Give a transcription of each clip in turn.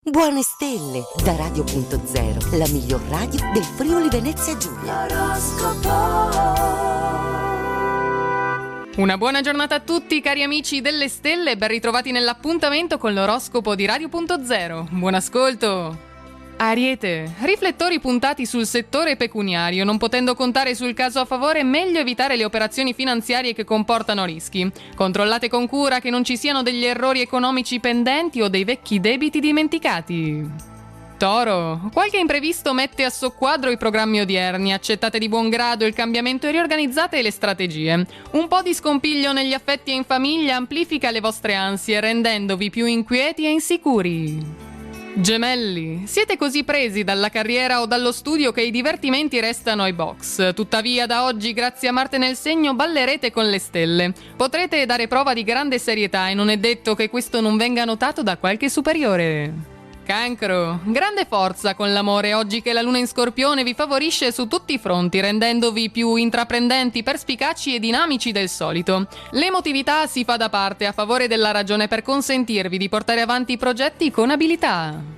Buone stelle da Radio.0, la miglior radio del Friuli Venezia Giulia. Una buona giornata a tutti cari amici delle stelle e ben ritrovati nell'appuntamento con l'oroscopo di Radio.0. Buon ascolto! Ariete, riflettori puntati sul settore pecuniario, non potendo contare sul caso a favore, è meglio evitare le operazioni finanziarie che comportano rischi. Controllate con cura che non ci siano degli errori economici pendenti o dei vecchi debiti dimenticati. Toro, qualche imprevisto mette a soqquadro i programmi odierni, accettate di buon grado il cambiamento e riorganizzate le strategie. Un po' di scompiglio negli affetti e in famiglia amplifica le vostre ansie, rendendovi più inquieti e insicuri. Gemelli, siete così presi dalla carriera o dallo studio che i divertimenti restano ai box. Tuttavia da oggi, grazie a Marte nel segno, ballerete con le stelle. Potrete dare prova di grande serietà e non è detto che questo non venga notato da qualche superiore. Cancro, grande forza con l'amore oggi che la luna in Scorpione vi favorisce su tutti i fronti, rendendovi più intraprendenti, perspicaci e dinamici del solito. L'emotività si fa da parte a favore della ragione per consentirvi di portare avanti i progetti con abilità.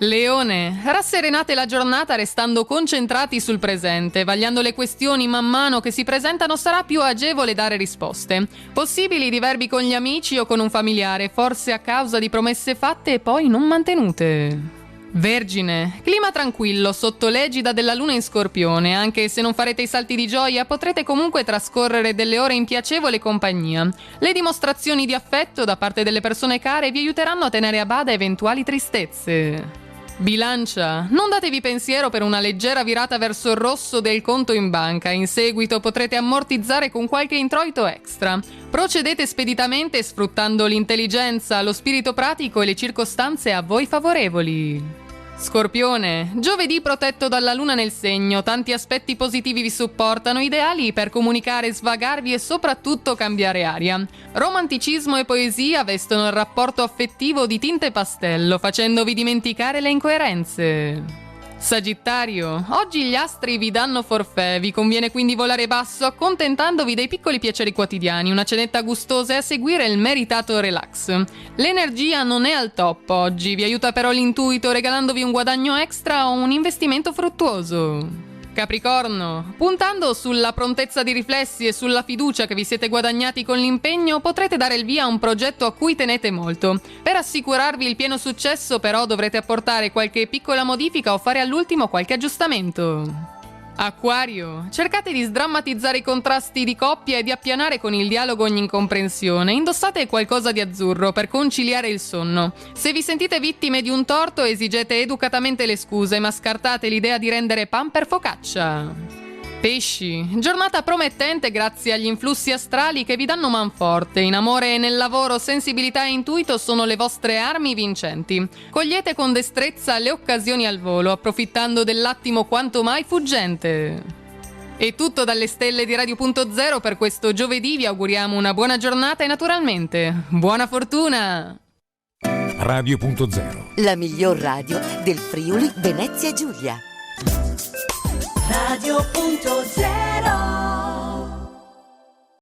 Leone, rasserenate la giornata restando concentrati sul presente, vagliando le questioni man mano che si presentano sarà più agevole dare risposte. Possibili diverbi con gli amici o con un familiare, forse a causa di promesse fatte e poi non mantenute. Vergine, clima tranquillo sotto l'egida della luna in Scorpione, anche se non farete i salti di gioia potrete comunque trascorrere delle ore in piacevole compagnia. Le dimostrazioni di affetto da parte delle persone care vi aiuteranno a tenere a bada eventuali tristezze. Bilancia, non datevi pensiero per una leggera virata verso il rosso del conto in banca, in seguito potrete ammortizzare con qualche introito extra. Procedete speditamente sfruttando l'intelligenza, lo spirito pratico e le circostanze a voi favorevoli. Scorpione, giovedì protetto dalla luna nel segno, tanti aspetti positivi vi supportano, ideali per comunicare, svagarvi e soprattutto cambiare aria. Romanticismo e poesia vestono il rapporto affettivo di tinte pastello, facendovi dimenticare le incoerenze. Sagittario, oggi gli astri vi danno forfè, vi conviene quindi volare basso accontentandovi dei piccoli piaceri quotidiani, una cenetta gustosa e a seguire il meritato relax. L'energia non è al top oggi, vi aiuta però l'intuito regalandovi un guadagno extra o un investimento fruttuoso. Capricorno, puntando sulla prontezza di riflessi e sulla fiducia che vi siete guadagnati con l'impegno, potrete dare il via a un progetto a cui tenete molto. Per assicurarvi il pieno successo, però, dovrete apportare qualche piccola modifica o fare all'ultimo qualche aggiustamento. Acquario, cercate di sdrammatizzare i contrasti di coppia e di appianare con il dialogo ogni incomprensione. Indossate qualcosa di azzurro per conciliare il sonno. Se vi sentite vittime di un torto, esigete educatamente le scuse, ma scartate l'idea di rendere pan per focaccia. Pesci, giornata promettente grazie agli influssi astrali che vi danno manforte. In amore e nel lavoro sensibilità e intuito sono le vostre armi vincenti. Cogliete con destrezza le occasioni al volo, approfittando dell'attimo quanto mai fuggente. È tutto dalle stelle di Radio.0 per questo giovedì, vi auguriamo una buona giornata e naturalmente buona fortuna! Radio.0, La miglior radio del Friuli Venezia Giulia. Radio.0